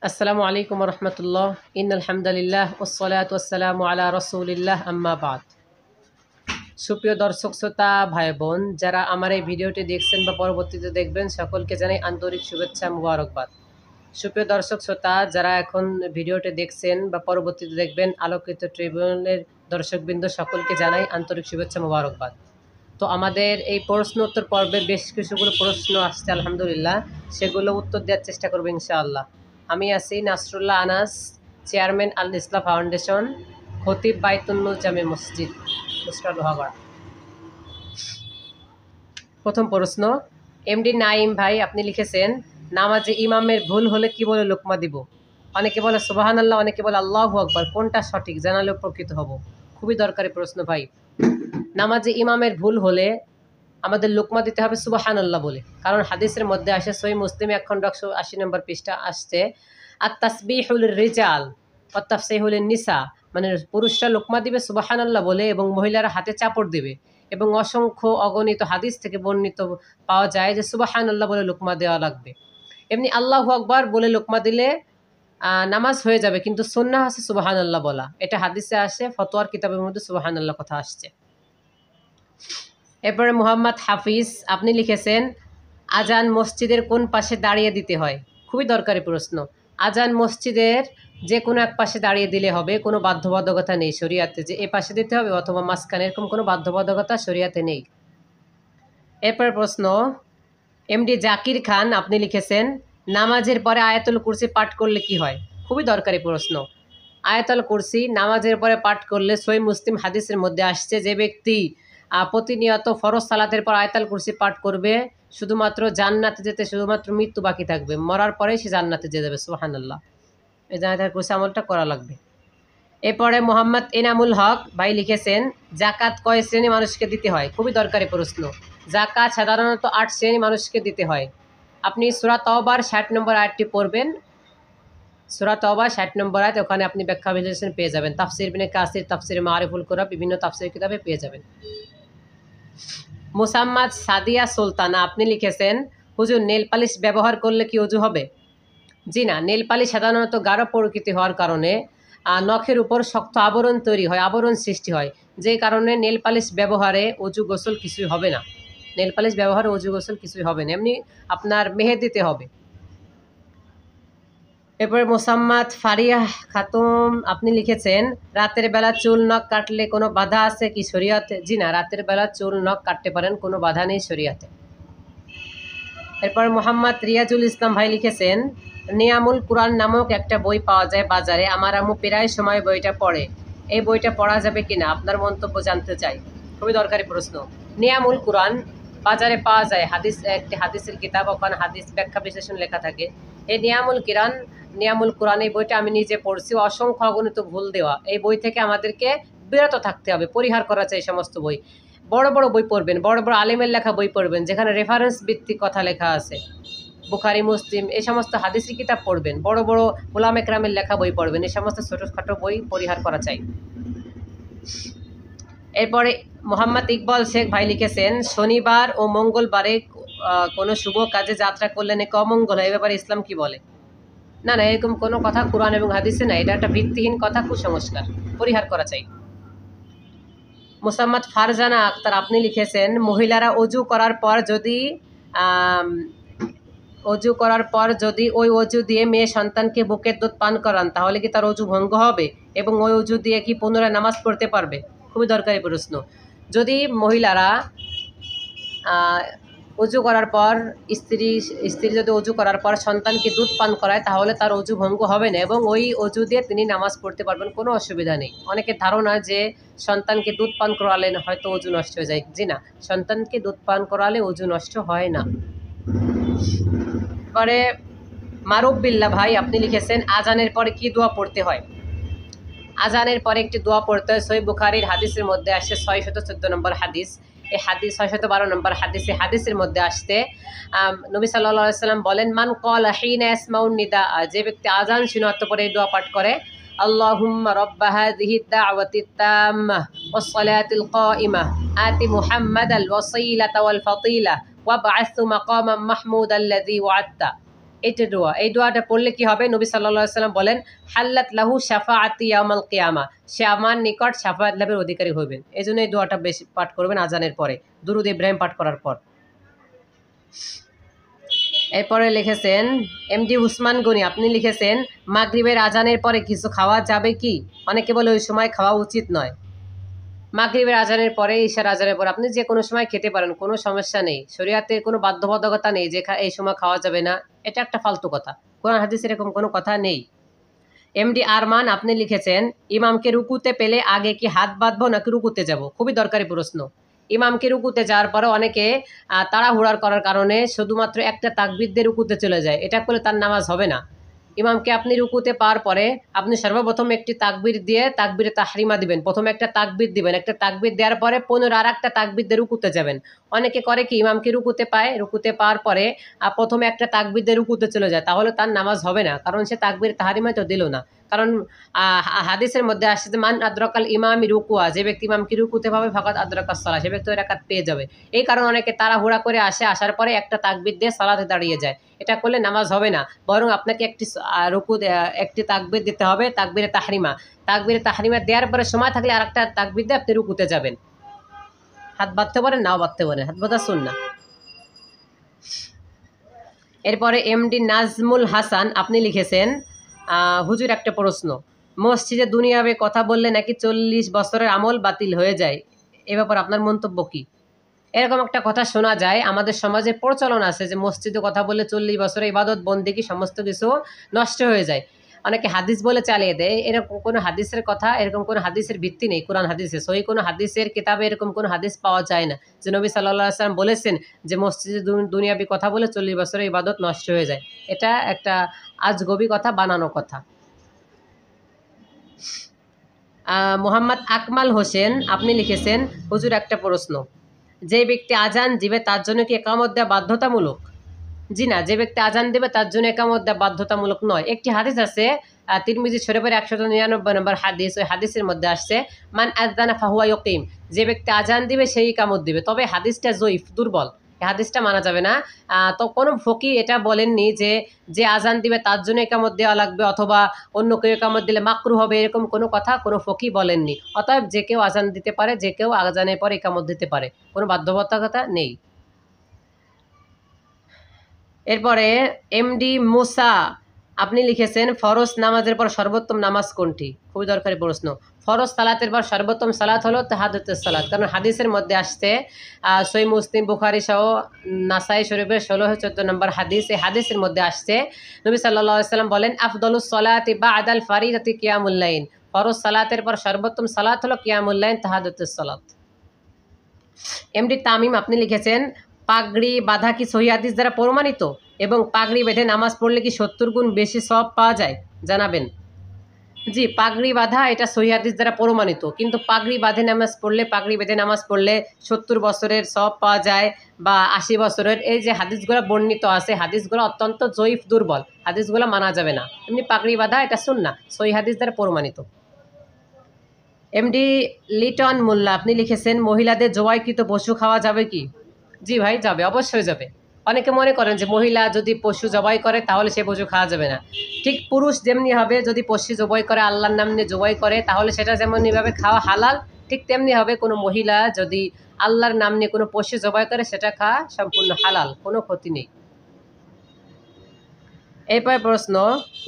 আসসালামু আলাইকুম রহমতুল্লাহ ইন্নাল হামদুলিল্লাহ ওয়াসসালাতু ওয়াসসালামু আলা রাসূলিল্লাহ আম্মা বাদ। সুপ্রিয় দর্শক শ্রোতা ভাই বোন, যারা আমার এই ভিডিওটি দেখছেন বা পরবর্তীতে দেখবেন, সকলকে জানাই আন্তরিক শুভেচ্ছা মুবারকবাদ। সুপ্রিয় দর্শক শ্রোতা, যারা এখন ভিডিওটি দেখছেন বা পরবর্তীতে দেখবেন, আলোকিত ট্রিবিউনের দর্শকবৃন্দ সকলকে জানাই আন্তরিক শুভেচ্ছা মুবারকবাদ। তো আমাদের এই প্রশ্ন উত্তর পর্বে বেশ কিছুগুলো প্রশ্ন আসছে আলহামদুলিল্লাহ, সেগুলো উত্তর দেওয়ার চেষ্টা করবো ইনশাআল্লাহ। আমি আছি নাসরুল্লাহ আনাস, চেয়ারম্যান আল ইসলাম ফাউন্ডেশন, খতিব বাইতুন্নুর জামে মসজিদ, মুস্তার লোহাগড়া। প্রথম প্রশ্ন, এমডি নাইম ভাই আপনি লিখেছেন, নামাজে ইমামের ভুল হলে কি বলে লোকমা দিব? অনেকে বলে সুবহানাল্লাহ, অনেকে বলে আল্লাহু আকবার, কোনটা সঠিক জানালে উপকৃত হব। খুবই দরকারি প্রশ্ন ভাই। নামাজে ইমামের ভুল হলে আমাদের লোকমা দিতে হবে সুবহানাল্লাহ বলে, কারণ হাদিসের মধ্যে আসে, সহিহ মুসলিম 1 খণ্ড 180 নম্বর পৃষ্ঠা আসছে, আর তাসবিহুল রিজাল ওয়া তাফসিহুল নিসা, মানে পুরুষরা লোকমা দিবে সুবহানাল্লাহ বলে এবং মহিলারা হাতে চাপড় দেবে। এবং অসংখ্য অগণিত হাদিস থেকে বর্ণিত পাওয়া যায় যে সুবহানাল্লাহ বলে লোকমা দেওয়া লাগবে। এমনি আল্লাহু আকবার বলে লোকমা দিলে নামাজ হয়ে যাবে, কিন্তু সুন্নাহ আছে সুবহানাল্লাহ বলা। এটা হাদিসে আসে, ফতোয়ার কিতাবের মধ্যে সুবহানাল্লাহ কথা আসছে। এরপরে মোহাম্মদ হাফিজ আপনি লিখেছেন, আজান মসজিদের কোন পাশে দাঁড়িয়ে দিতে হয়? খুবই দরকারি প্রশ্ন। আজান মসজিদের যে কোনো এক পাশে দাঁড়িয়ে দিলে হবে, কোনো বাধ্যবাধকতা নেই শরিয়াতে যে এ পাশে দিতে হবে অথবা মাঝখানে, এরকম কোনো বাধ্যবাধকতা শরিয়াতে নেই। এরপরে প্রশ্ন, এমডি জাকির খান আপনি লিখেছেন, নামাজের পরে আয়াতুল কুরসি পাঠ করলে কি হয়? খুবই দরকারি প্রশ্ন। আয়াতুল কুরসি নামাজের পরে পাঠ করলে সহিহ মুসলিম হাদিসের মধ্যে আসছে, যে ব্যক্তি প্রতিনিয়ত ফরজ সালাতের পর আয়াতুল কুরসি পাঠ করবে, শুধুমাত্র জান্নাতে যেতে শুধুমাত্র মৃত্যু বাকি থাকবে, মরার পরে সে জান্নাতে যেতে যাবে। সুবহানাল্লাহ। এই আয়াতুল কুরসি আমলটা করা লাগবে। এরপরে মোহাম্মদ এনামুল হক ভাই লিখেছেন, জাকাত কয় শ্রেণী মানুষকে দিতে হয়? খুবই দরকারি প্রশ্ন। জাকাত সাধারণত 8 শ্রেণী মানুষকে দিতে হয়। আপনি সূরা তাওবার 60 নম্বর আয়াতটি পড়বেন, সূরা তাওবা 60 নম্বর আয়াত, ওখানে আপনি ব্যাখ্যা বিশ্লেষণ পেয়ে যাবেন। তাফসির ইবনে কাসির, তাফসির মারিফুল কুরআন, বিভিন্ন তাফসির কিতাবে পেয়ে যাবেন। মুসাম্মাদ সাদিয়া সুলতানা আপনি লিখেছেন, হুজুর নেল পালিশ ব্যবহার করলে কি ওযু হবে? জি না, নেল পালিশ সাধারণত গাঢ় প্রকৃতি হওয়ার কারণে নখের উপর শক্ত আবরণ তৈরি হয়, আবরণ সৃষ্টি হয়, যে কারণে নেল পালিশ ব্যবহারে ওযু গোসল কিছুই হবে না। নেল পালিশ ব্যবহারে ওযু গোসল কিছুই হবে না, এমনি আপনার মেহের দিতে হবে। এরপরে মোসাম্মদ ফারিয়া খাতুন আপনি লিখেছেন, রাতের বেলা চুল নখ কাটলে কোনো বাধা আছে কি শরিয়াতে? জি না, রাতের বেলা চুল নখ কাটতে পারেন, কোনো বাধা নেই শরিয়াতে। এরপর মোহাম্মদ রিয়াজুল ইসলাম ভাই লিখেছেন, নিয়ামুল কুরআন নামক একটা বই পাওয়া যায় বাজারে, আমার আম্মু প্রায় সময় বইটা পড়ে, এই বইটা পড়া যাবে কিনা? আপনার মন্তব্য জানতে চাই। খুবই দরকারি প্রশ্ন। নিয়ামুল কুরআন বাজারে পাওয়া যায়, একটি হাদিসের কিতাব, ওখানে হাদিস ব্যাখ্যা বিশ্লেষণ লেখা থাকে। এই নিয়ামুল কুরআন এই বইটা আমি নিজে পড়ছি, অসংখ্য অগণিত ভুল দেওয়া। এই বই থেকে আমাদেরকে বিরত থাকতে হবে, পরিহার করা চাই সমস্ত বই। বড় বড় বই পড়বেন, বড় বড় আলেমের লেখা বই পড়বেন, যেখানে রেফারেন্স ভিত্তিক কথা লেখা আছে, বুখারী মুসলিম এই সমস্ত হাদিসি কিতাব পড়বেন, বড় বড় উলামা কেরামের লেখা বই পড়বেন। এই সমস্ত ছোটোখাটো বই পরিহার করা চাই। এরপরে মোহাম্মদ ইকবাল শেখ ভাই লিখেছেন, শনিবার ও মঙ্গলবারে কোনো শুভ কাজে যাত্রা করলে নাকি অমঙ্গল হয়, এ ব্যাপারে ইসলাম কি বলে? না না, এরকম কোনো কথা কুরআন এবং হাদিসে না, এটা একটা ভিত্তিহীন কথা, কুসংস্কার, পরিহার করা চাই। মোসাম্মদ ফারজানা আক্তার আপনি লিখেছেন, মহিলারা অজু করার পর যদি ওই অজু দিয়ে মেয়ে সন্তানকে বুকের দুধ পান করান, তাহলে কি তার অজু ভঙ্গ হবে এবং ওই অজু দিয়ে কি পুনরায় নামাজ পড়তে পারবে? খুবই দরকারি প্রশ্ন। যদি মহিলারা অজু করার পর স্ত্রী যদি অজু করার পর সন্তানকে দুধ পান করায়, তাহলে তার অজু ভঙ্গ হবে না এবং ওই অজু দিয়ে তিনি নামাজ পড়তে পারবেন, কোনো অসুবিধা নেই। অনেকের ধারণা যে সন্তানকে দুধ পান করালে হয়তো অজু নষ্ট হয়ে যায়। জি না, সন্তানকে দুধ পান করালে অজু নষ্ট হয় না। পরে মারুফ বিল্লাহ ভাই আপনি লিখেছেন, আজানের পরে কি দোয়া পড়তে হয়? আজানের পরে একটি দোয়া পড়তে হয়, সহিহ বুখারীর হাদিসের মধ্যে আসে 614 নম্বর হাদিস, এই হাদিস 612 নম্বর হাদিসের মধ্যে আসতে নবী সাল্লাল্লাহু আলাইহি সাল্লাম বলেন, মান ক্বালা হিনা ইয়াসমাউন নিদা, যে ব্যক্তি আজান শুনে অতঃপর এই দোয়া পাঠ করে, আল্লাহুম্মা রাব্বা হাযিহি দাওয়াতিত তাম্মাহ ওয়াস সালাতিল কাইমাহ আতি মুহাম্মাদাল ওয়াসিলাতা ওয়াল ফাতিলা ওয়াবআসহু মাকামান মাহমুদাল্লাযী ওয়া'আদতা, এইটা দোয়া, এই দোয়াটা পড়লে কি হবে? নবী সাল্লাল্লাহু আলাইহি সাল্লাম বলেন, হাল্লাত লাহু শাফাআতি ইয়াউমাল কিয়ামা, সে আমার নিকট শাফাআত লাভের অধিকারী হইবেন। এই জন্য এই দোয়াটা বেশি পাঠ করবেন আজানের পরে, দুরূদ ইব্রাহিম পাঠ করার পর। এরপরে লিখেছেন এমডি উসমান গনি, আপনি লিখেছেন মাগরিবের আজানের পরে কিছু খাওয়া যাবে কি? অনেকে বলে ওই সময় খাওয়া উচিত নয়। মাগরিবের আজানের পরে, ঈশার আজানের পরে আপনি যে কোনো সময় খেতে পারেন, কোনো সমস্যা নেই। শরীয়তে কোনো বাধ্যবাধকতা নেই যে এই সময় খাওয়া যাবে না, এটা একটা ফালতু কথা। কোরআন হাদিসে এরকম কোনো কথা নেই। এমডি আরমান, আপনি লিখেছেন ইমামকে রুকুতে পেলে আগে কি হাত বাঁধবো নাকি রুকুতে যাব? খুবই দরকারি প্রশ্ন। ইমামকে রুকুতে যাওয়ার পরে অনেকে তাড়াহুড়ার করার কারণে শুধুমাত্র একটা তাকবীর দিয়ে রুকুতে চলে যায়, এটা করলে তার নামাজ হবে না। ইমামকে আপনি রুকুতে পাওয়ার পরে আপনি সর্বপ্রথম একটি তাকবীর দিয়ে তাকবীরে তাহরিমা দিবেন। প্রথমে একটা তাকবীর দিবেন, একটা তাকবীর দেওয়ার পরে পুনরায় আরেকটা তাকবীর দিয়ে রুকুতে যাবেন। অনেকে করে কি, ইমামকে রুকুতে পায়, রুকুতে পাওয়ার পরে প্রথমে একটা তাকবীর দিয়ে রুকুতে চলে যায়, তাহলে তার নামাজ হবে না, কারণ সে তাকবীর তাহরিমা তো দিল না। কারণ হাদিসের মধ্যে আসছে যে মান আদরাকাল ইমামি রুকুয়া, যে ব্যক্তি ইমামকে রুকুতে পাবে ফাকাত আদরাকাস সালাহ, সে ব্যক্তি ওই রাকাত পেয়ে যাবে। এই কারণে অনেকে তাড়াহুড়া করে আসে, আসার পরে একটা তাকবীর দিয়ে সালাতে দাঁড়িয়ে যায়, এটা করলে নামাজ হবে না। বরং আপনাকে একটি তাকবীর দিতে হবে, তাকবীরে তাহরিমা। তাকবীরে তাহরিমা দেওয়ার পরে সময় থাকলে আরেকটা তাকবীর দিয়ে আপনি রুকুতে যাবেন। হাত বাঁধতে পারেন, নাও বাঁধতে পারেন, হাত বাঁধা সুন্নাহ। এরপরে এমডি নাজমুল হাসান, আপনি লিখেছেন হুজুর একটা প্রশ্ন, মসজিদে দুনিয়াবে কথা বললে নাকি 40 বছরের আমল বাতিল হয়ে যায়, এ ব্যাপারে আপনার মন্তব্য কি? এরকম একটা কথা শোনা যায়, আমাদের সমাজে প্রচলন আছে যে মসজিদে কথা বললে 40 বছরের ইবাদত বন্দেগী সমস্ত কিছু নষ্ট হয়ে যায়। অনেকে হাদিস বলে চালিয়ে দেয়, এরকম কোনো হাদিসের কথা, এরকম কোনো হাদিসের ভিত্তি নেই কোরআন হাদিসে। সহি কোনো হাদিসের কিতাবে এরকম কোনো হাদিস পাওয়া যায় না যে নবী সাল্লাল্লাহু আলাইহি ওয়াসাল্লাম বলেছেন যে মসজিদে দুনিয়াবি কথা বলে 40 বছরের ইবাদত নষ্ট হয়ে যায়। এটা একটা আজগবি কথা, বানানো কথা। মোহাম্মদ আকমাল হোসেন, আপনি লিখেছেন হুজুর একটা প্রশ্ন, যে ব্যক্তি আজান দিবে তার জন্য কি একামত দেওয়া বাধ্যতামূলক? জি না, যে ব্যক্তি আজান দেবে তার জন্য একামত দেওয়া বাধ্যতামূলক নয়। একটি হাদিস আছে তিরমিজি শরীফের 199 নম্বর হাদিস, ওই হাদিসের মধ্যে আসছে মান আযানা ফাহুয়া ইউকিম, যে ব্যক্তি আজান দিবে সেই ইকামত দিবে। তবে হাদিসটা জয়ীফ, দুর্বল, এই হাদিসটা মানা যাবে না। তো কোনো ফকি এটা বলেননি যে যে আজান দিবে তার জন্য একামত দেওয়া লাগবে, অথবা অন্য কেউ একামত দিলে মাকরু হবে, এরকম কোনো কথা কোনো ফকি বলেননি। অতএব যে কেউ আজান দিতে পারে, যে কেউ আজানের পর একামত দিতে পারে, কোনো বাধ্যবাধকতা নেই। এরপরে এমডি মুসা, আপনি লিখেছেন ফরজ নামাজের পর সর্বোত্তম নামাজ কোনটি? খুবই দরকারি প্রশ্ন। ফরজ সালাতের পর সর্বোত্তম সালাত হলো তাহাজ্জুদের সালাত, কারণ হাদিসের মধ্যে আসছে সহিহ মুসলিম, বুখারী সহ নাসাই শরীফের 16-14 নম্বর হাদিস, এই হাদিসের মধ্যে আসছে নবী সাল্লাল্লাহু আলাইহি ওয়াসাল্লাম বলেন আফদলুস সালাতি বা'দাল ফারিদাতি কিয়ামুল লাইল, ফরজ সালাতের পর সর্বোত্তম সালাত হলো কিয়ামুল লাইল, তাহাজ্জুদের সালাত। এমডি তামিম, আপনি লিখেছেন পাগড়ি বাঁধা কি সহিহ হাদিস দ্বারা প্রমাণিত, এবং পাগড়ি বেঁধে নামাজ পড়লে কি 70 গুণ বেশি সওয়াব পাওয়া যায়, জানাবেন। জি, পাগড়ি বাঁধা এটা সহিহ হাদিস দ্বারা প্রমাণিত, কিন্তু পাগড়ি বাঁধে নামাজ পড়লে, পাগড়ি বেঁধে নামাজ পড়লে 70 বছরের সওয়াব পাওয়া যায় বা 80 বছরের, এই যে হাদিসগুলো বর্ণিত আছে, হাদিসগুলো অত্যন্ত জয়ীফ, দুর্বল, হাদিসগুলো মানা যাবে না। এমনি পাগড়ি বাঁধা এটা সুন্নাহ, সহিহ হাদিস দ্বারা প্রমাণিত। এমডি লিটন মোল্লা, আপনি লিখেছেন মহিলাদের জবাইকৃত পশু খাওয়া যাবে কি? জি ভাই, যাবে, অবশ্যই যাবে। অনেকে মনে করেন যে মহিলা যদি পশু জবাই করে তাহলে সে পশু খাওয়া যাবে না। ঠিক পুরুষ যেমনি হবে, যদি পশু জবাই করে, আল্লাহর নাম নিয়ে জবাই করে, তাহলে সেটা যেমনইভাবে খাওয়া হালাল, ঠিক তেমনি হবে কোনো মহিলা যদি আল্লাহর নাম নিয়ে কোনো পশু জবাই করে, সেটা খাওয়া সম্পূর্ণ হালাল, কোনো ক্ষতি নেই। এরপর প্রশ্ন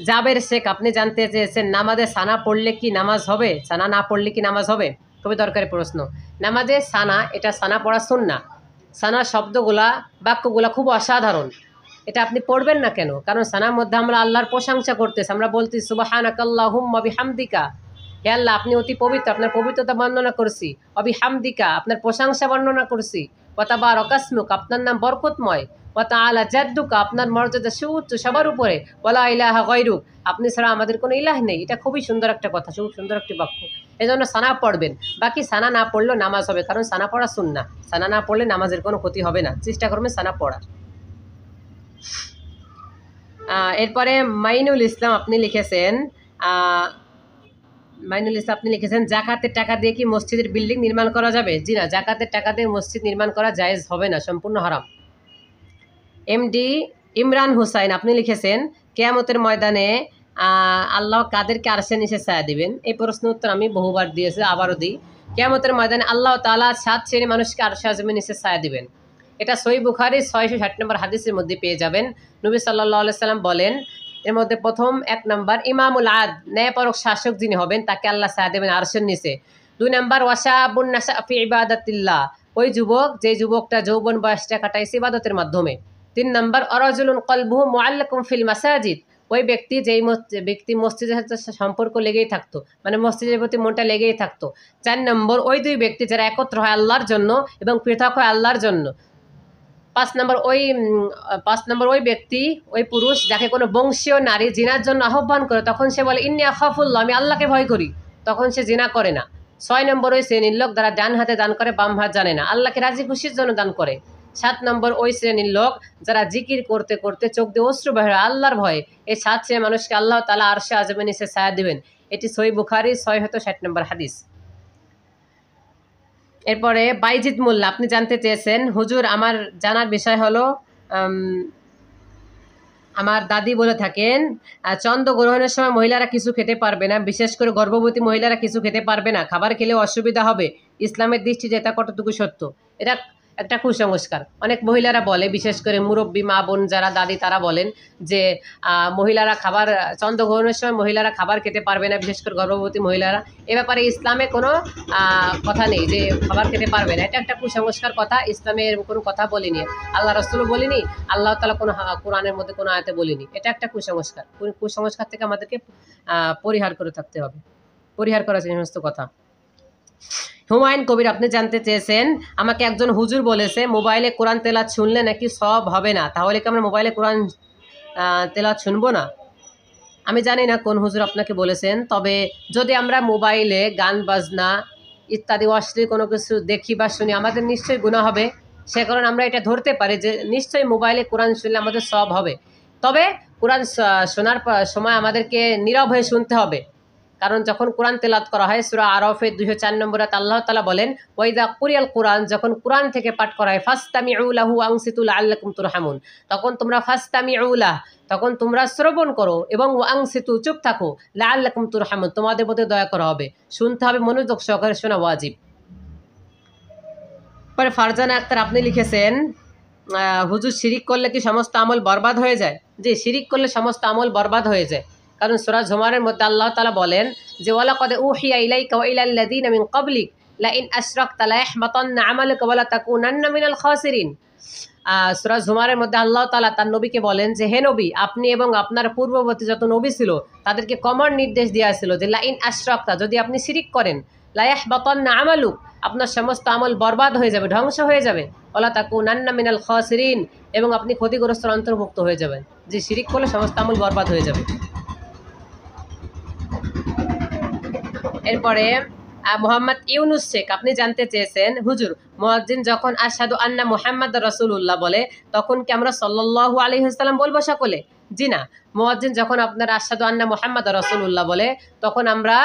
জাবের শেখ, আপনি জানতে চেয়েছেন নামাজে সানা পড়লে কি নামাজ হবে, সানা না পড়লে কি নামাজ হবে? খুবই দরকারি প্রশ্ন। নামাজে সানা, এটা সানা পড়া সুন্নাহ। সানা শব্দগুলা, বাক্যগুলা খুব অসাধারণ, এটা আপনি পড়বেন না কেন? কারণ সানার মধ্যে আমরা আল্লাহর প্রশংসা করতেছি, আমরা বলছি সুবহানাকাল্লাহুম্মা বিহামদিকা, হে আল্লাহ আপনি অতি পবিত্র, আপনার পবিত্রতা বর্ণনা করছি, অবিহামদিকা আপনার প্রশংসা বর্ণনা করছি, ওয়া তাবারাকাসমুক আপনার নাম বরকতময়, ওয়া তাআলা জাদ্দুকা আপনার মর্যাদা সুউচ্চ সবার উপরে, ওয়ালা ইলাহা গায়রুক আপনি ছাড়া আমাদের কোনো ইলাহ নেই। এটা খুবই সুন্দর একটা কথা, খুব সুন্দর একটি বাক্য, এই জন্য সানা পড়বেন। বাকি সানা না পড়লেও নামাজ হবে, কারণ সানা পড়া সুন্নাহ, সানা না পড়লে নামাজের কোনো ক্ষতি হবে না, চেষ্টা করবেন সানা পড়ার। এরপরে মাইনুল ইসলাম, আপনি লিখেছেন জাকাতের টাকা দিয়ে কি মসজিদের বিল্ডিং নির্মাণ করা যাবে? জি না, জাকাতের টাকা দিয়ে মসজিদ নির্মাণ করা জায়েজ হবে না, সম্পূর্ণ হারাম। এমডি ইমরান হুসাইন আপনি লিখেছেন কিয়ামতের ময়দানে আল্লাহ কাদেরকে আরশের নিচে ছায়া দিবেন? এই প্রশ্ন উত্তর আমি বহুবার দিয়েছি, আবারও দিই। কিয়ামতের ময়দানে আল্লাহ তাআলা 7 শ্রেণীর মানুষকে আরশে আযমের নিচে ছায়া দিবেন। এটা সহিহ বুখারী 660 নম্বর হাদিসের মধ্যে পেয়ে যাবেন। নবী সাল্লাল্লাহু আলাইহি সাল্লাম বলেন, এর মধ্যে প্রথম 1 নম্বর ইমামুল আদ, ন্যায়পরক শাসক যিনি হবেন তাকে আল্লাহ ছায়া দেবেন আরশের নিচে। 2 নম্বর ওয়াশাবুন নাশা ফি ইবাদাতিল্লাহ, ওই যুবক যে যুবকটা যৌবন বয়সটা কাটাইছে ইবাদতের মাধ্যমে। 3 নম্বর অরাজুলুন কলবুহু মুআল্লাকুম ফিল মাসাজিদ, ওই ব্যক্তি যেই ব্যক্তি মসজিদের সাথে সম্পর্ক লেগেই থাকতো, মানে মসজিদের প্রতি মনটা লেগেই থাকতো। 4 নম্বর ওই 2 ব্যক্তি যারা একত্র হয় আল্লাহর জন্য এবং পৃথক হয় আল্লাহর জন্য। 5 নম্বর ওই ব্যক্তি, ওই পুরুষ যাকে কোনো বংশীয় নারী জিনার জন্য আহ্বান করে, তখন সে বলে ইন্নী আখাফুল্লাহ, আমি আল্লাহকে ভয় করি, তখন সে জিনা করে না। 6 নম্বর ওই শ্রেণীর লোক যারা ডান হাতে দান করে বাম হাত জানে না, আল্লাহকে রাজি খুশির জন্য দান করে। 7 নম্বর ওই শ্রেণীর লোক যারা জিকির করতে করতে চোখ দিয়ে অশ্রু বের হয় আল্লাহর ভয়ে। এই 7 শ্রেণীর মানুষকে আল্লাহ তাআলা আরশে আযমের নিচে ছায়া দিবেন। এটি সহিহ বুখারী 660 নম্বর হাদিস। এরপরে বাইজিদ মোল্লা আপনি জানতে চেয়েছেন, হুজুর আমার জানার বিষয় হলো আমার দাদি বলে থাকেন চন্দ্রগ্রহণের সময় মহিলারা কিছু খেতে পারবে না, বিশেষ করে গর্ভবতী মহিলারা কিছু খেতে পারবে না, খাবার খেলেও অসুবিধা হবে। ইসলামের দৃষ্টিতে এটা কতটুকু সত্য? এটা একটা কুসংস্কার। অনেক মহিলারা বলে, বিশেষ করে মুরব্বী মা বোন যারা দাদি তারা বলেন যে মহিলারা খাবার, চন্দ্রগ্রহণের সময় মহিলারা খাবার খেতে পারবে না, বিশেষ করে গর্ভবতী মহিলারা। এ ব্যাপারে ইসলামে কোনো কথা নেই যে খাবার খেতে পারবে না। এটা একটা কুসংস্কার কথা, ইসলামে এরকম কোনো কথা বলিনি, আল্লাহ রাসূলও বলিনি, আল্লাহ তাআলা কোনো কোরআনের মধ্যে কোনো আয়াতে বলিনি। এটা একটা কুসংস্কার। কুসংস্কার থেকে আমাদেরকে পরিহার করে থাকতে হবে, পরিহার করা সমস্ত কথা। হুমায়ুন কবির আপনি জানতে চেয়েছেন, আমাকে একজন হুজুর বলেছে মোবাইলে কোরআন তেলাওয়াত শুনলে নাকি সওয়াব হবে না, তাহলে কি আমরা মোবাইলে কোরআন তেলাওয়াত শুনবো না? আমি জানি না কোন হুজুর আপনাকে বলেছেন, তবে যদি আমরা মোবাইলে গান বাজনা ইত্যাদি অশ্লীল কোনো কিছু দেখি বা শুনি, আমাদের নিশ্চয়ই গুনাহ হবে। সে কারণে আমরা এটা ধরতে পারি যে নিশ্চয়ই মোবাইলে কোরআন শুনলে আমাদের সওয়াব হবে। তবে কোরআন শোনার সময় আমাদেরকে নীরব হয়ে শুনতে হবে, কারণ যখন কোরআন তেলাওয়াত করা হয় সূরা আরাফের 204 নম্বরে আল্লাহ তাআলা বলেন ওয়াইদা কুরিয়াল কোরআন, যখন কোরআন থেকে পাঠ করা হয় ফাসতামিউ লাহু আনসিতু লাআল্লাকুম তুরহামুন, তখন তোমরা ফাসতামিউ লাহ, তখন তোমরা শ্রবণ করো এবং আনসিতু চুপ থাকো, লাআল্লাকুম তুরহামুন, তোমাদের প্রতি দয়া করা হবে। শুনতে হবে, মনোযোগ সহকারে শোনা ওয়াজিব। পরে ফারজানা আক্তার আপনি লিখেছেন, হুজুর শিরিক করলে কি সমস্ত আমল বরবাদ হয়ে যায়? জি, শিরিক করলে সমস্ত আমল বরবাদ হয়ে যায়, কারণ সূরা জুমারের মধ্যে আল্লাহ তাআলা বলেন যে ওয়ালাকাদ উহিয়া ইলাইকা ওয়া ইলাল লাযিনা মিন ক্বাবলিক লা ইন আশরাকতা লা ইয়াহবাতান্না আমালুকা ওয়া লা তাকুনান্না মিনাল খাসিরিন। সূরা জুমারের মধ্যে আল্লাহ তাআলা তার নবীকে বলেন যে হে নবী, আপনি এবং আপনার পূর্ববর্তী যত নবী ছিল তাদেরকে কমন নির্দেশ দিয়েছিল যে লা ইন আশরাকতা, যদি আপনি শিরিক করেন, লা ইয়াহবাতান্না আমালুক, আপনার সমস্ত আমল বরবাদ হয়ে যাবে, ধ্বংস হয়ে যাবে, ওয়া লা তাকুনান্না মিনাল খাসিরিন, এবং আপনি ক্ষতিগ্রস্তের অন্তর্ভুক্ত হয়ে যাবেন। যে শিরিক করলে সমস্ত আমল বরবাদ হয়ে যাবে। এরপরে মোহাম্মদ ইউনুস শেখ আপনি জানতে চেয়েছেন, হুজুর মুয়াজ্জিন যখন আশহাদু আন্না মুহাম্মাদ রাসূলুল্লাহ বলে তখন কি আমরা সাল্লাল্লাহু আলাইহি ওয়াসাল্লাম বলবো সকলে? জি না, মুয়াজ্জিন যখন আপনার আশহাদু আন্না মুহাম্মাদ রাসূলুল্লাহ বলে তখন আমরা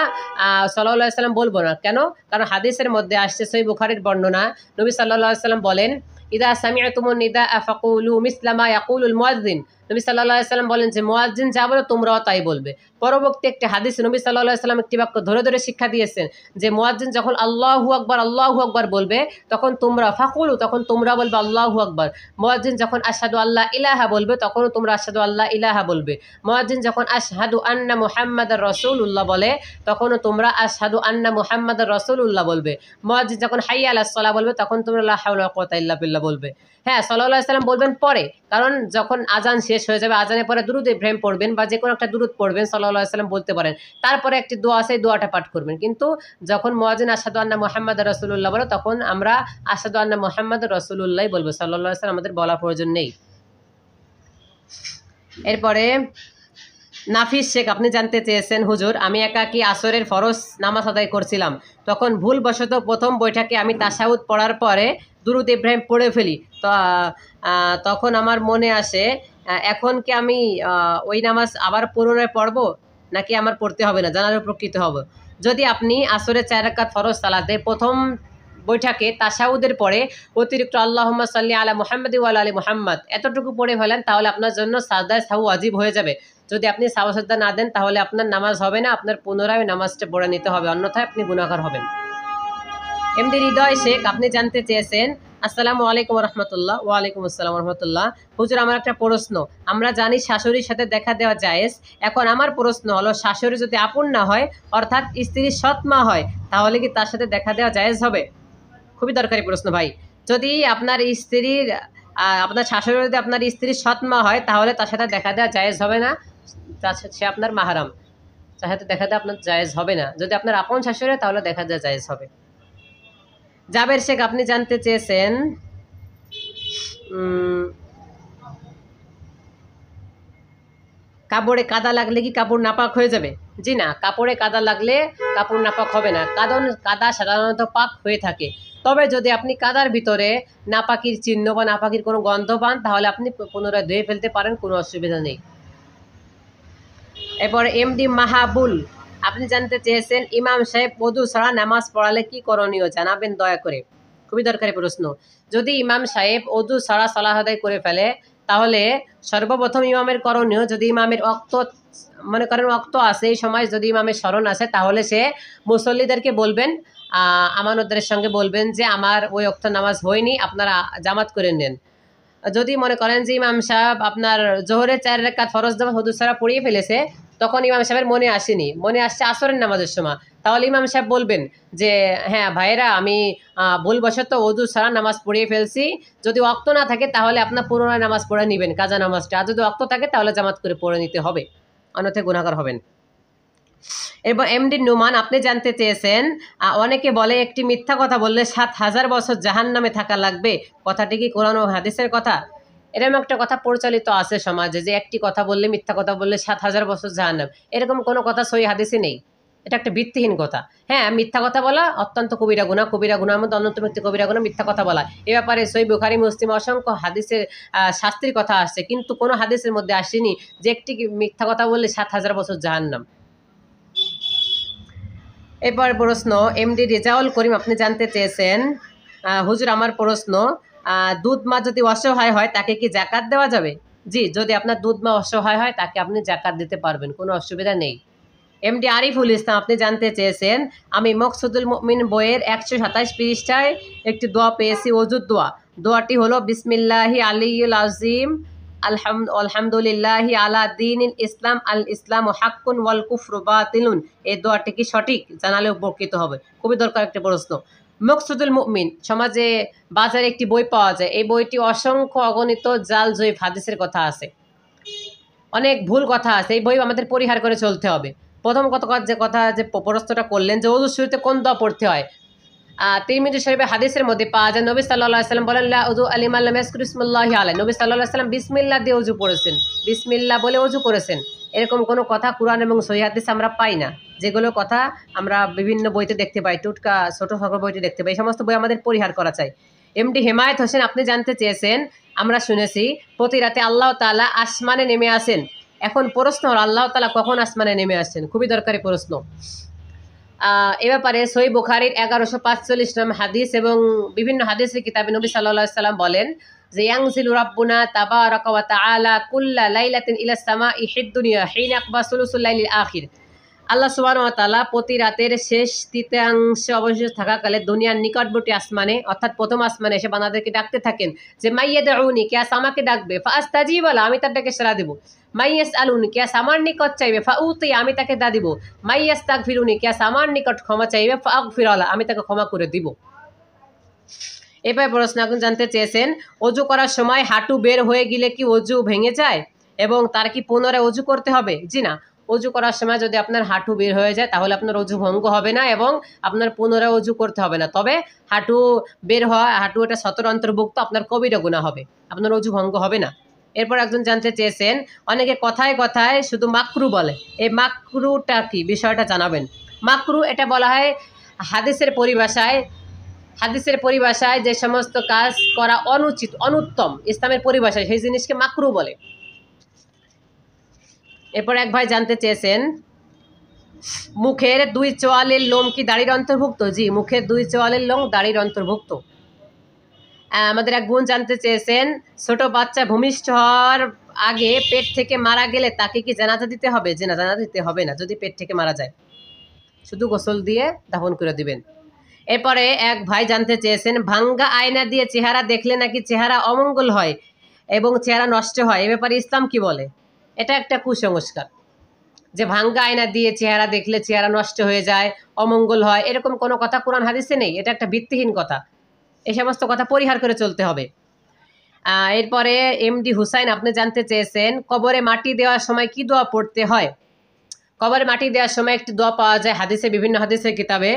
সাল্লাল্লাহু আলাইহি ওয়াসাল্লাম বলবো না। কেন? কারণ হাদিসের মধ্যে আসছে, সহিহ বুখারীর বর্ণনা, নবী সাল্লাল্লাহু আলাইহি ওয়াসাল্লাম বলেন ইদা সামি'তুমুন নিদাআ ফাকুলু মিসলা মা ইয়াকুলুল মুয়াজ্জিন, নবী সাল্লাল্লাহু আলাইহি ওয়াসাল্লাম বলেন যে মুয়াজ্জিন যা বলে তোমরাও তাই বলবে। পরবর্তী একটি হাদিসে নবী সাল্লাল্লাহু আলাইহি ওয়াসাল্লাম একটি বাক্য ধরে ধরে শিক্ষা দিয়েছেন যে মুয়াজ্জিন যখন আল্লাহু আকবার বলবে তখন তোমরা ফাকুলু, তখন তোমরা বলবে আল্লাহু আকবার। মুয়াজ্জিন যখন আশহাদু আল্লা ইলাহা বলবে তখনও তোমরা আশহাদু আল্লা ইলাহা বলবে। মুয়াজ্জিন যখন আশহাদু আন্না মুহাম্মাদার রাসূলুল্লাহ বলে তখনও তোমরা আশহাদু আন্না মুহাম্মাদার রাসূলুল্লাহ বলবে। মুয়াজ্জিন যখন হাইয়া আলাস সালাহ বলবে তখন তোমরা লা হাওলা ওয়া কুওয়াতা ইল্লা বিল্লাহ বলবে। হ্যাঁ, সাল্লাল্লাহু আলাইহি ওয়াসাল্লাম বলবেন পরে, কারণ যখন আজান শেষ হয়ে যাবে, আজানের পরে দুরূদ ইব্রাহিম পড়বেন বা যে কোনো একটা দুরূদ পড়বেন, সাল্লাল্লাহু আলাইহি ওয়াসাল্লাম বলতে পারেন, তারপরে একটি দোয়া আছে, দোয়াটা পাঠ করবেন। কিন্তু যখন মুয়াজ্জিন আশহাদু আন্না মুহাম্মাদার রাসূলুল্লাহ বলে তখন আমরা আশহাদু আন্না মুহাম্মাদার রাসূলুল্লাহই বলবো, সাল্লাল্লাহু আলাইহি ওয়াসাল্লাম আমাদের বলার প্রয়োজন নেই। এরপরে নাফিস শেখ আপনি জানতে চেয়েছেন, হুজুর আমি একাকী আসরের ফরজ নামাজ আদায় করছিলাম, তখন ভুলবশত প্রথম বৈঠকে আমি তাশাহুদ পড়ার পরে দুরূদ ইব্রাহিম পড়ে ফেলি, তো তখন আমার মনে আসে এখন কি আমি ওই নামাজ আবার পুনরায় পড়বো নাকি আমার পড়তে হবে না, জানার উপকৃত হব। যদি আপনি আসরের 4 রাকাত ফরজ সালাতে প্রথম বৈঠকে তাশাহুদের পরে অতিরিক্ত আল্লাহুম্মা সাল্লি আলা মুহাম্মাদ ওয়া আলা আলি মুহাম্মাদ এতটুকু পড়ে ফেলেন, তাহলে আপনার জন্য সাজদায় সাহু ওয়াজিব হয়ে যাবে। যদি আপনি সাহু সাজদা না দেন তাহলে আপনার নামাজ হবে না, আপনার পুনরায় নামাজটা পড়ে নিতে হবে, অন্যথায় আপনি গুনাহগার হবেন। এমডি হৃদয় শেখ আপনি জানতে চেয়েছেন, আসসালামু আলাইকুম রহমতুল্লাহ। ওয়ালাইকুম আসসালাম রহমতুল্লাহ। হুজুর, আমার একটা প্রশ্ন, আমরা জানি শাশুড়ির সাথে দেখা দেওয়া জায়েজ, এখন আমার প্রশ্ন হলো শাশুড়ি যদি আপন না হয় অর্থাৎ স্ত্রীর সৎ মা হয়, তাহলে কি তার সাথে দেখা দেওয়া জায়েজ হবে? খুবই দরকারি প্রশ্ন ভাই। যদি আপনার স্ত্রীর আপনার শাশুড়ি যদি আপনার স্ত্রীর সৎ মা হয় তাহলে তার সাথে দেখা দেওয়া জায়েজ হবে না, সে আপনার মাহারাম, তার সাথে দেখা দেওয়া আপনার জায়েজ হবে না। যদি আপনার আপন শাশুড়ি হয় তাহলে দেখা দেওয়া জায়েজ হবে। জাবের শেখ আপনি জানতে চেয়েছেন, কাপড়ে কাদা লাগলে কি কাপড় নাপাক হয়ে যাবে? জি না, কাপড়ে কাদা লাগলে কাপড় নাপাক হবে না, কারণ কাদা সাধারণত পাক হয়ে থাকে। তবে যদি আপনি কাদার ভিতরে নাপাকির চিহ্ন বা নাপাকির কোনো গন্ধ পান তাহলে আপনি পুনরায় ধুয়ে ফেলতে পারেন, কোনো অসুবিধা নেই। এরপরে এমডি মাহাবুল আপনি জানতে চেয়েছেন, ইমাম সাহেব ওযু ছাড়া নামাজ পড়ালে কি করণীয় জানাবেন দয়া করে। খুবই দরকারি প্রশ্ন। যদি ইমাম সাহেব ওযু ছাড়া সালাহ আদায় করে ফেলে তাহলে সর্বপ্রথম ইমামের করণীয়, যদি ইমামের ওয়াক্ত মনে করেন ওয়াক্ত আছে, এই সময় যদি ইমামের স্মরণ আছে তাহলে সে মুসল্লিদেরকে বলবেন, আমানতদের সঙ্গে বলবেন যে আমার ওই ওয়াক্ত নামাজ হয়নি, আপনারা জামাত করে নেন। যদি মনে করেন যে ইমাম সাহেব আপনার জোহরের 4 রাকাত ফরজ নামাজ ওযু ছাড়া পড়িয়ে ফেলেছে, তখন ইমাম সাহেবের মনে আসেনি, মনে আসছে আসরের নামাজের সময়, তাহলে ইমাম সাহেব বলবেন যে হ্যাঁ ভাইরা, আমি ভুলবশত ওযু ছাড়া নামাজ পড়িয়ে ফেলছি, যদি ওয়াক্ত না থাকে তাহলে আপনার পুনরায় নামাজ পড়ে নেবেন কাজা নামাজটা, আর যদি ওয়াক্ত থাকে তাহলে জামাত করে পড়ে নিতে হবে, অন্যথায় গুনাহগার হবেন। এরপর এমডি নুমান আপনি জানতে চেয়েছেন, অনেকে বলে একটি মিথ্যা কথা বললে 7000 বছর জাহান্নামে থাকা লাগবে, কথাটি কি কোরআন ও হাদিসের কথা? এরকম একটা কথা প্রচলিত আছে সমাজে যে একটি কথা বললে, মিথ্যা কথা বললে 7000 বছর জাহান্নাম, এরকম কোনো কথা সহি হাদিসে নেই, এটা একটা ভিত্তিহীন কথা। হ্যাঁ, মিথ্যা কথা বলা অত্যন্ত কবিরা গুনাহ, কবিরা গুনাহের মধ্যে অন্যতম একটি কবিরা গুনাহ মিথ্যা কথা বলা। এ ব্যাপারে সহি বুখারী মুসলিম অসংখ্য হাদিসের শাস্তির কথা আসছে, কিন্তু কোনো হাদিসের মধ্যে আসেনি যে একটি মিথ্যা কথা বললে 7000 বছর জাহান্নাম। এরপর প্রশ্ন এমডি রেজাউল করিম আপনি জানতে চেয়েছেন, হুজুর আমার প্রশ্ন, দুধ মা যদি অসহায় হয় তাকে কি জাকাত দেওয়া যাবে? জি, যদি আপনার দুধ মা অসহায় হয় তাকে আপনি জাকাত দিতে পারবেন, কোনো অসুবিধা নেই। এমডি আরিফুল ইসলাম আপনি জানতে চেয়েছেন, আমি মকসুদুল মুমিন বইয়ের 127 পৃষ্ঠায় একটি দোয়া পেয়েছি, ওযুর দোয়া। দোয়াটি হলো বিসমিল্লাহি আলিয়্যিল আযীম আলহামদুলিল্লাহি আলা দীনিল ইসলাম আল ইসলামু হাক্কুন ওয়াল কুফরু বাতিলুন। এই দোয়াটি কি সঠিক জানালে উপকৃত হবে। খুবই দরকার একটা প্রশ্ন। মকসুদুল মুমিন, সমাজে বাজারে একটি বই পাওয়া যায়, এই বইটি অসংখ্য অগণিত জাল জয়ীফ হাদিসের কথা আছে, অনেক ভুল কথা আছে, এই বই আমাদের পরিহার করে চলতে হবে। প্রথম কথা যে প্রশ্নটা করলেন যে ওযুর শুরুতে কোন দোয়া পড়তে হয়, তিরমিজি শরীফের হাদিসের মধ্যে পাওয়া যায়, নবী সাল্লাল্লাহু আলাইহি ওয়াসাল্লাম বলেন লা উযু লিমান লাম ইয়াযকুর ইসমাল্লাহি আলাইহি, নবী সাল্লাল্লাহু আলাইহি ওয়াসাল্লাম বিসমিল্লাহ দিয়ে ওযু করেছেন, বিসমিল্লাহ বলে ওযু করেছেন। এরকম কোনো কথা কুরআন এবং সহিহ হাদিসে আমরা পাই না, যেগুলো কথা আমরা বিভিন্ন বইতে দেখতে পাই, টুটকা ছোট সকল বইতে দেখতে পাই, এই সমস্ত বই আমাদের পরিহার করা চাই। এমডি হেমায়েত হোসেন আপনি জানতে চেয়েছেন, আমরা শুনেছি প্রতি রাতে আল্লাহ তাআলা আসমানে নেমে আসেন, এখন প্রশ্ন হল আল্লাহ তাআলা কখন আসমানে নেমে আসছেন? খুবই দরকারি প্রশ্ন। এ ব্যাপারে সহিহ বুখারীর 1145 নং হাদিস এবং বিভিন্ন হাদিসের কিতাবে নবী সাল্লাল্লাহু আলাইহি সাল্লাম বলেন যে ইয়ানজিলু রাব্বুনা তাবারাকা ওয়া তাআলা কুল্লা লাইলাতিন ইলাস সামাই হিদ দুনিয়া হিনা আকবা সুলুসুল লাইলিল আখির, আল্লাহ সুবহানাহু ওয়া তাআলা প্রতি রাতের শেষ তৃতীয়াংশে অবশিষ্ট থাকাকালে দুনিয়ার নিকটবর্তী আসমানে অর্থাৎ প্রথম আসমানে এসে বান্দাদেরকে ডাকতে থাকেন যে মাইয়াদউনি, কে আমাকে ডাকবে, ফাআস্তাজিব লা, আমি তার ডাকে সাড়া দেব, মাইয়াসআলুনি, কে আমার নিকট চাইবে, ফাউতি, আমি তাকে দা দিব, মাইয়াস্তাগফিরুনি, কে আমার নিকট ক্ষমা চাইবে, ফাআগফির লা, আমি তাকে ক্ষমা করে দিব। এবার প্রশ্ন এখন জানতে চেয়েছেন, ওযু করার সময় হাঁটু বের হয়ে গেলে কি ওযু ভেঙে যায় এবং তার কি পুনরায় ওযু করতে হবে? জি না, ওযু করার সময় যদি আপনার হাঁটু বের হয়ে যায় তাহলে আপনার ওযু ভঙ্গ হবে না এবং আপনার পুনরায় ওযু করতে হবে না, তবে হাঁটু বের হওয়া, হাঁটু এটা সতর অন্তর্ভুক্ত, আপনার কবিরা গুনাহ হবে, আপনার ওযু ভঙ্গ হবে না। এরপর একজন জানতে চেয়েছেন, অনেকে কথায় কথায় শুধু মাকরু বলে, এই মাকরুটা কি বিষয়টা জানাবেন। মাকরু এটা বলা হয় হাদিসের পরিভাষায় যে সমস্ত কাজ করা অনুচিত, অনুত্তম, ইসলামের পরিভাষায় সেই জিনিসকে মাকরু বলে। এরপর এক ভাই জানতে চেয়েছেন, মুখের 2 চোয়ালের লোম কি দাড়ির অন্তর্ভুক্ত? জি, মুখের 2 চোয়ালের লোম দাড়ির অন্তর্ভুক্ত। আমাদের এক বোন জানতে চেয়েছেন, ছোট বাচ্চা ভূমিষ্ঠ হওয়ার আগে পেট থেকে মারা গেলে তাকে কি জানাজা দিতে হবে? যে না, জানাজা দিতে হবে না যদি পেট থেকে মারা যায়, শুধু গোসল দিয়ে দাফন করে দিবেন। এরপরে এক ভাই জানতে চেয়েছেন, ভাঙ্গা আয়না দিয়ে চেহারা দেখলে নাকি চেহারা অমঙ্গল হয় এবং চেহারা নষ্ট হয়, এ ব্যাপারে ইসলাম কি বলে? এটা একটা কুসংস্কার যে ভাঙ্গা আয়না দিয়ে চেহারা দেখলে চেহারা নষ্ট হয়ে যায়, অমঙ্গল হয়, এরকম কোনো কথা কোরআন হাদিসে নেই। এটা একটা ভিত্তিহীন কথা। এই সমস্ত কথা পরিহার করে চলতে হবে। এরপরে এমডি হুসাইন আপনি জানতে চেয়েছেন, কবরে মাটি দেওয়ার সময় কি দোয়া পড়তে হয়? কবরে মাটি দেওয়ার সময় একটি দোয়া পাওয়া যায় হাদিসে, বিভিন্ন হাদিসের কিতাবে,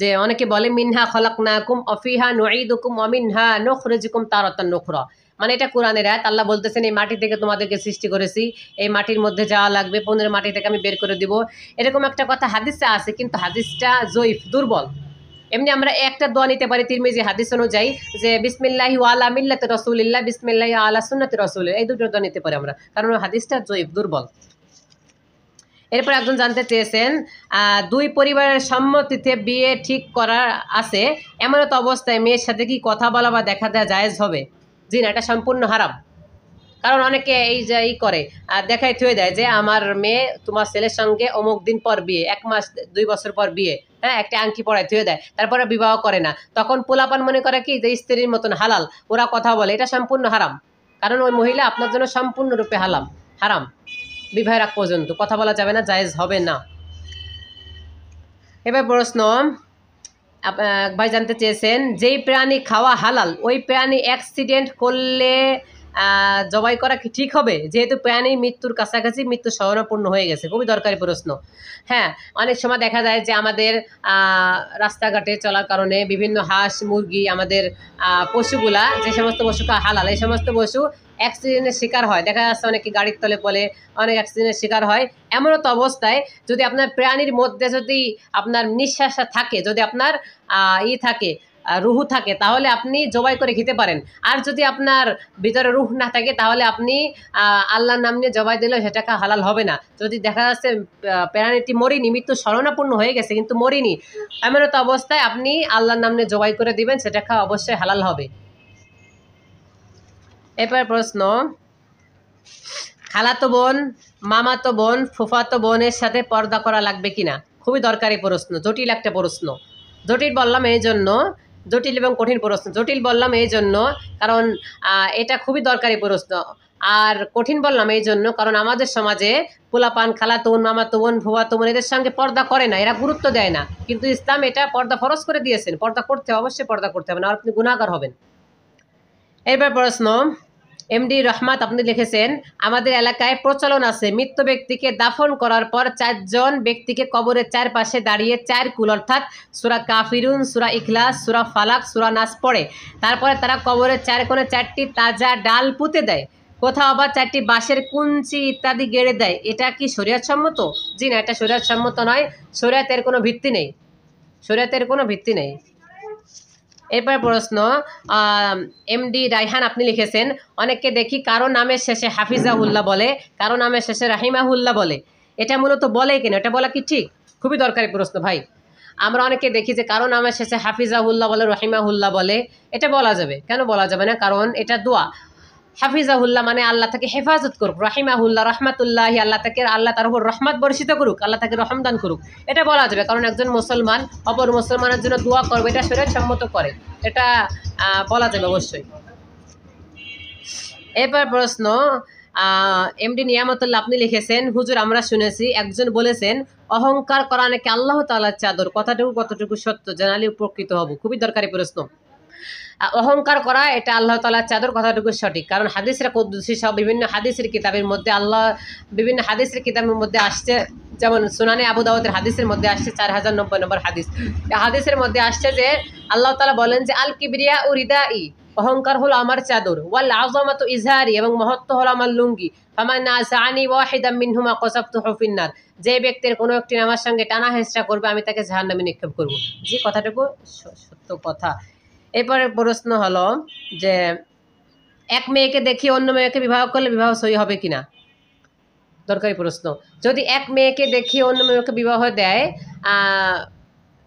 যে অনেকে বলে মিনহা খলাকনাকুম অফিহা নুঈদুকুম ওয়া মিনহা নুখরিজুকুম তারাতান নুখরা। মানে এটা কোরআনের আয়াত। আল্লাহ বলতেছেন এই মাটি থেকে তোমাদেরকে সৃষ্টি করেছি, এই মাটির মধ্যে যাওয়া লাগবে, 15 মাটি থেকে আমি বের করে দিব। এরকম একটা কথা হাদিসে আছে, কিন্তু হাদিসটা জয়ীফ, দুর্বল। এমনি আমরা একটা দোয়া নিতে পারি তিরমিজি হাদিস অনুযায়ী, যে বিসমিল্লাহি ওয়া আলা মিল্লাতি রাসূলিল্লাহ, বিসমিল্লাহি আলা সুন্নতি রাসূলিল্লাহ, এই দুটো দোয়া নিতে পারি আমরা, কারণ হাদিসটা জয়ীফ, দুর্বল। এরপর একজন জানতে চেয়েছেন, 2 পরিবারের সম্মতিতে বিয়ে ঠিক করা আছে, এমন তো অবস্থায় মেয়ের সাথে কি কথা বলা বা দেখা দেওয়া জায়েজ হবে? জি না, এটা সম্পূর্ণ হারাম। কারণ অনেকে এই যে করে দেখাই থুয়ে দেয় যে আমার মেয়ে তোমার ছেলের সঙ্গে অমুক দিন পর বিয়ে, 1 মাস 2 বছর পর বিয়ে, হ্যাঁ, একটা আংটি পড়ায় থুয়ে দেয়, তারপরে বিবাহ করে না। তখন পোলাপান মনে করে কি যে স্ত্রীর মতন হালাল, ওরা কথা বলে। এটা সম্পূর্ণ হারাম, কারণ ওই মহিলা আপনার জন্য সম্পূর্ণরূপে হারাম। বিবাহের আগ পর্যন্ত কথা বলা যাবে না, জায়েজ হবে না। এবার প্রশ্ন, ভাই জানতে চেয়েছেন, যেই প্রাণী খাওয়া হালাল ওই প্রাণী অ্যাক্সিডেন্ট করলে জবাই করা কি ঠিক হবে? যেহেতু প্রাণী মৃত্যুর কাছাকাছি, মৃত্যু শরণাপন্ন হয়ে গেছে। খুবই দরকারি প্রশ্ন। হ্যাঁ, অনেক সময় দেখা যায় যে আমাদের রাস্তাঘাটে চলার কারণে বিভিন্ন হাঁস মুরগি, আমাদের পশুগুলা, যে সমস্ত পশু হালাল, এই সমস্ত পশু অ্যাক্সিডেন্টের শিকার হয়। দেখা যাচ্ছে অনেকে গাড়ির তলে পড়ে অনেক অ্যাক্সিডেন্টের শিকার হয়। এমনও তো অবস্থায় যদি আপনার প্রাণীর মধ্যে যদি আপনার নিঃশ্বাসটা থাকে, যদি আপনার থাকে, রুহু থাকে, তাহলে আপনি জবাই করে খেতে পারেন। আর যদি আপনার ভিতরে রুহ না থাকে, তাহলে আপনি আল্লাহর নাম নিয়ে জবাই দিলেও সেটাকে হালাল হবে না। যদি দেখা যাচ্ছে প্রাণীটি মরিনি, মৃত্যু শরণাপন্ন হয়ে গেছে কিন্তু মরিনি, এমন তো অবস্থায় আপনি আল্লাহর নাম নিয়ে জবাই করে দিবেন, সেটা খাওয়া অবশ্যই হালাল হবে। এরপর প্রশ্ন, খালাতো বোন, মামাতো বোন, ফুফাতো বোনের সাথে পর্দা করা লাগবে কিনা? খুবই দরকারি প্রশ্ন, জটিল একটা প্রশ্ন। জটিল বললাম এই জন্য, জটিল এবং কঠিন প্রশ্ন। জটিল বললাম এই জন্য কারণ এটা খুবই দরকারি প্রশ্ন। আর কঠিন বললাম এই জন্য কারণ আমাদের সমাজে পোলাপান, খালাতো বোন, মামাতো বোন, ফুফাতো বোন এদের সঙ্গে পর্দা করে না, এরা গুরুত্ব দেয় না। কিন্তু ইসলাম এটা পর্দা ফরজ করে দিয়েছেন, পর্দা করতে হবে, অবশ্যই পর্দা করতে হবে, না আপনি গুনাহগার হবেন। এরপর প্রশ্ন, এমডি রহমাত আপনি লিখেছেন, আমাদের এলাকায় প্রচলন আছে মৃত ব্যক্তিকে দাফন করার পর 4 জন ব্যক্তিকে কবরের চারপাশে দাঁড়িয়ে 4 কুল অর্থাৎ সূরা কাফিরুন, সূরা ইখলাস, সূরা ফালাক, সূরা নাস পড়ে। তারপরে তারা কবরের 4 কোণে 4টি তাজা ডাল পুঁতে দেয়, কোথাও আবার 4টি বাঁশের কুঞ্চি ইত্যাদি গেড়ে দেয়। এটা কি শরীয়ত সম্মত? জি না, এটা শরীয়ত সম্মত নয়। শরীয়তের কোনো ভিত্তি নেই, শরীয়তের কোনো ভিত্তি নেই। এরপর প্রশ্ন, এমডি রাইহান আপনি লিখেছেন, অনেককে দেখি কারো নামের শেষে হাফিজাহুল্লাহ বলে, কারো নামের শেষে রাহিমাহুল্লাহ বলে, এটা মূলত বলে কেন? এটা বলা কি ঠিক? খুবই দরকারি প্রশ্ন ভাই। আমরা অনেকে দেখি যে কারো নামের শেষে হাফিজাহুল্লাহ বলে, রহিমাহুল্লাহ বলে, এটা বলা যাবে কেন? বলা যাবে না, কারণ এটা দোয়া। হাফিজাহুল্লাহ মানে আল্লাহ তাকে হেফাজত করুক, রাহিমাহুল্লাহ রহমাতুল্লাহি আল্লাহ তার উপর রহমত বর্ষিত করুক, আল্লাহ তাকে রহমদান করুক, এটা বলা যাবে। কারণ একজন মুসলমান অপর মুসলমানের জন্য দোয়া করবে, এটা শরীয়ত সম্মত করে, এটা বলা যাবে অবশ্যই। এরপর প্রশ্ন, এমডি নিয়ামতুল্লাহ আপনি লিখেছেন, হুজুর আমরা শুনেছি একজন বলেছেন অহংকার করা নাকি আল্লাহ তাআলার চাদর, কথাটুকু কতটুকু সত্য জানালে উপকৃত হব। খুবই দরকারি প্রশ্ন। অহংকার করা এটা আল্লাহ তাআলার চাদর, কথাটুকু সঠিক। কারণ হাদিসের কুদসি সব বিভিন্ন হাদিসের কিতাবের মধ্যে বিভিন্ন হাদিসের কিতাবের মধ্যে আসছে, যেমন সুনানে আবু দাউদের হাদিসের মধ্যে আসছে 4090 নম্বর হাদিস। এই হাদিসের মধ্যে আসছে যে আল্লাহ তাআলা বলেন যে আল কিবরিয়া ও রিদাই, অহংকার হলো আমার চাদর, ওয়াল আযমাতু ইজহারি, এবং মহত্ব হলো আমার লুঙ্গি, ফামান নাযানি ওয়াহিদাম মিনহুমা কাযাবতুহু ফিন্নার, যে ব্যক্তির কোনো একটি আমার সঙ্গে টানা হেঁচড়া করবে আমি তাকে জাহান্নামে নিক্ষেপ করব। যে কথাটুকু সত্য কথা। এরপরে প্রশ্ন হলো যে এক মেয়েকে দেখিয়ে অন্য মেয়েকে বিবাহ করলে বিবাহ সহি হবে কিনা? দরকারি প্রশ্ন। যদি এক মেয়েকে দেখিয়ে অন্য মেয়েকে বিবাহ দেয়,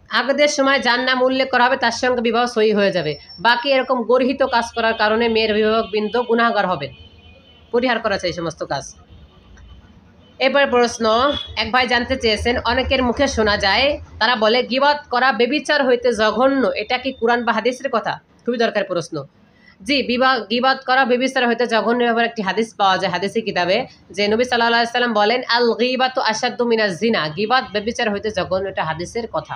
আগের সময় যার নাম উল্লেখ করা হবে তার সঙ্গে বিবাহ সই হয়ে যাবে। বাকি এরকম গর্হিত কাজ করার কারণে মেয়ের অভিভাবকবৃন্দ গুনাহগার হবেন, পরিহার করা চাই এই সমস্ত কাজ। এবার প্রশ্ন, এক ভাই জানতে চেয়েছেন, অনেকের মুখে শোনা যায় তারা বলে গীবত করা বেবিচার হইতে জঘন্য, এটা কি কুরআন বা হাদিসের কথা? খুবই দরকারি প্রশ্ন। জি, গীবত করা বেবিচার হইতে জঘন্য ব্যাপারে একটি হাদিস পাওয়া যায় হাদিসি কিতাবে, যে নবী সাল্লাল্লাহু আলাইহি সাল্লাম বলেন আল গীবাতু আশাদ্দু মিনাজ জিনা, গীবত বেবিচার হইতে জঘন্য, এটা হাদিসের কথা।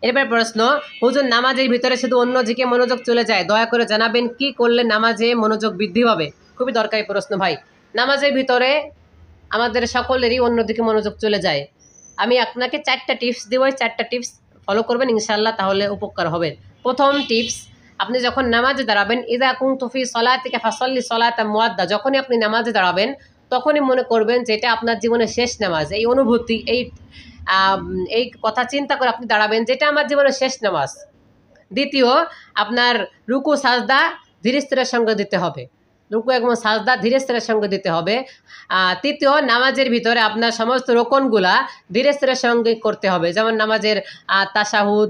এরপর প্রশ্ন, হুজুর নামাজের ভিতরে শুধু অন্য দিকে মনোযোগ চলে যায়, দয়া করে জানাবেন কি করলে নামাজে মনোযোগ বৃদ্ধি পাবে? খুবই দরকারি প্রশ্ন ভাই। নামাজের ভিতরে আমাদের সকলেরই অন্যদিকে মনোযোগ চলে যায়। আমি আপনাকে 4টা টিপস দেব, ওই 4টা টিপস ফলো করবেন ইনশাআল্লাহ, তাহলে উপকার হবে। প্রথম টিপস, আপনি যখন নামাজে দাঁড়াবেন, ইযা কুনতু ফি সলাতিকা ফাসাল্লি সলাতাম মুআদ্দা, যখনই আপনি নামাজে দাঁড়াবেন তখনই মনে করবেন যে এটা আপনার জীবনের শেষ নামাজ। এই অনুভূতি, এই কথা চিন্তা করে আপনি দাঁড়াবেন যেটা আমার জীবনের শেষ নামাজ। দ্বিতীয়, আপনার রুকু সাজদা ধীরে স্থিরের সঙ্গে দিতে হবে, রুকু এবং সাজদা ধীরে স্থিরের সঙ্গে দিতে হবে। তৃতীয়, নামাজের ভিতরে আপনার সমস্ত রোকনগুলা ধীরে স্থিরের সঙ্গে করতে হবে, যেমন নামাজের তাশাহুদ,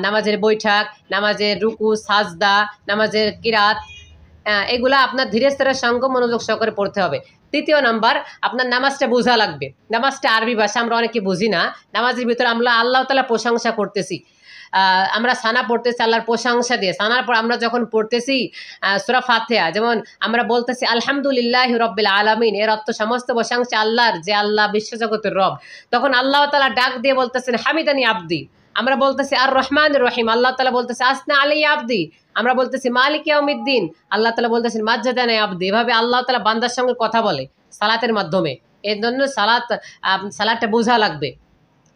নামাজের বৈঠক, নামাজের রুকু সাজদা, নামাজের কিরাত, এগুলা আপনার ধীরে স্থিরের সঙ্গে মনোযোগ সহকারে পড়তে হবে। তৃতীয় নাম্বার, আপনার নামাজটা বোঝা লাগবে। নামাজটা আরবি ভাষা, আমরা অনেকে বুঝি না। নামাজের ভিতরে আমরা আল্লাহ তাআলা প্রশংসা করতেছি, আমরা সানা পড়তেছি আল্লাহর প্রশংসা দিয়ে। সানার পর আমরা যখন পড়তেছি সূরা ফাতিহা, যেমন আমরা বলতেছি আলহামদুলিল্লাহি রাব্বিল আলামিন, এর অর্থ সমস্ত প্রশংসা আল্লাহর, যে আল্লাহ বিশ্বজগতের রব। তখন আল্লাহ তাআলা ডাক দিয়ে বলতেছেন হামিদানি আবদি। আমরা বলতেছি আর রহমানির রহিম, আল্লাহ তাআলা বলতেছে আসনা আলাইয়া আবদি। আমরা বলতেছি মালিক ইয়াউমিদ্দিন, আল্লাহ তাআলা বলতেছেন মাজ্জাদানি আবদি। এভাবে আল্লাহ তাআলা বান্দার সঙ্গে কথা বলে সালাতের মাধ্যমে। এর জন্য সালাতটা বোঝা লাগবে,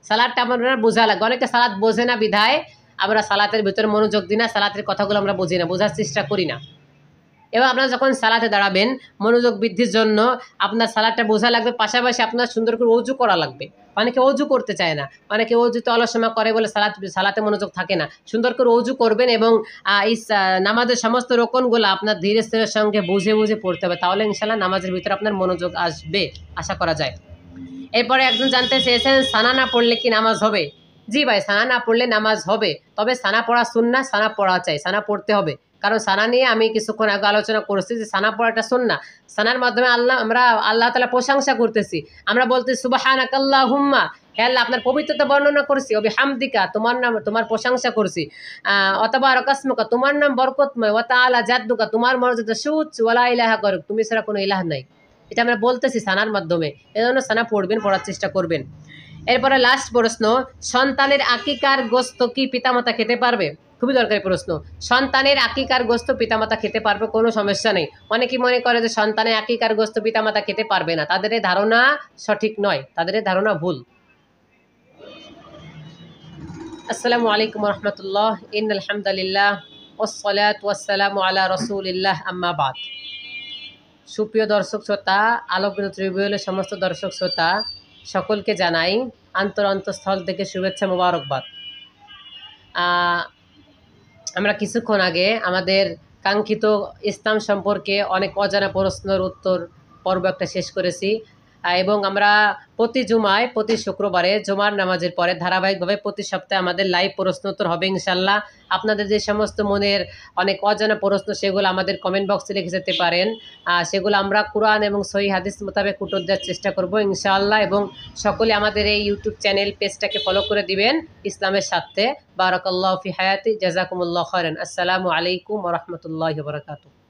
সালাদটা আমরা বোঝা লাগবে। অনেকে সালাদ বোঝে না বিধায় আমরা সালাতের ভিতরে মনোযোগ দিই না, সালাতের কথাগুলো আমরা বুঝি না, বোঝার চেষ্টা করি না। এবং আপনারা যখন সালাতে দাঁড়াবেন মনোযোগ বৃদ্ধির জন্য আপনার সালাদটা বোঝা লাগবে, পাশাপাশি আপনার সুন্দর করে অজু করা লাগবে। অনেকে অজু করতে চায় না, অনেকে অজুতে অলসমা করে বলে সালাতে মনোযোগ থাকে না। সুন্দর করে অজু করবেন এবং এই নামাজের সমস্ত রোকনগুলো আপনার ধীরে স্থিরের সঙ্গে বুঝে বুঝে পড়তে হবে, তাহলে ইনশাআল্লাহ নামাজের ভিতরে আপনার মনোযোগ আসবে, আশা করা যায়। এরপরে একজন জানতে চেয়েছেন সানা না পড়লে কি নামাজ হবে? জি ভাই, সানা না পড়লে নামাজ হবে, তবে সানা পড়া সুন্নাহ, সানা পড়া চাই, সানা পড়তে হবে। কারণ সানা নিয়ে আমি কিছুক্ষণ আগে আলোচনা করছি যে সানা পড়াটা সুন্নাহ। সানার মাধ্যমে আমরা আল্লাহ তাআলা প্রশংসা করতেছি, আমরা বলতেছি সুবহানাকাল্লাহুম্মা, হে আল্লাহ আপনার পবিত্রতা বর্ণনা করছি, ও বিহামদিকা তোমার নাম, তোমার প্রশংসা করছি, অথবা রকাসমুকা তোমার নাম বরকতময়, ওয়া তাআলা জাদ্দুকা তোমার মর্যাদা সুউচ্চ, ওয়ালা ইলাহা গায়রুক তুমি ছাড়া কোনো ইলাহ নাই। এটা আমরা বলতেছি সানার মাধ্যমে, এজন্য সানা পড়বেন, পড়ার চেষ্টা করবেন। এরপরে লাস্ট প্রশ্ন, সন্তানের আকিকার গোশত কি পিতামাতা খেতে পারবে? খুবই দরকারি প্রশ্ন। সন্তানের আকিকার গোশত পিতামাতা খেতে পারবে, কোনো সমস্যা নেই। অনেকেই মনে করে যে সন্তানের আকিকার গোশত পিতামাতা খেতে পারবে না, তাদের এই ধারণা সঠিক নয়, তাদের এই ধারণা ভুল। আসসালামু আলাইকুম ওয়া রাহমাতুল্লাহ, ইন্নাল হামদালিল্লাহ ওয়াসসালাতু ওয়াসসালামু আলা রাসূলিল্লাহ, আম্মা বাদ। সুপ্রিয় দর্শক শ্রোতা, আলোকিত ত্রিভুবনের সমস্ত দর্শক শ্রোতা সকলকে জানাই অন্তঃস্থল থেকে শুভেচ্ছা মোবারকবাদ। আমরা কিছুক্ষণ আগে আমাদের কাঙ্ক্ষিত ইসলাম সম্পর্কে অনেক অজানা প্রশ্নের উত্তর পর্ব একটা শেষ করেছি, এবং আমরা প্রতি জুমায়, প্রতি শুক্রবারে জুমার নামাজের পরে ধারাবাহিকভাবে প্রতি সপ্তাহে আমাদের লাইভ প্রশ্ন উত্তর হবে ইনশাল্লাহ। আপনাদের যে সমস্ত মনের অনেক অজানা প্রশ্ন সেগুলো আমাদের কমেন্ট বক্সে লিখে যেতে পারেন, সেগুলো আমরা কুরআন এবং সহিহ হাদিস মোতাবেক উত্তর দেওয়ার চেষ্টা করব ইনশাআল্লাহ। এবং সকলে আমাদের এই ইউটিউব চ্যানেল পেজটাকে ফলো করে দিবেন ইসলামের সাথে। বারাকাল্লাহু ফি হায়াতি, জাযাকুমুল্লাহু খায়রান। আসসালামু আলাইকুম ওয়া রাহমাতুল্লাহি ওয়া বারাকাতুহু।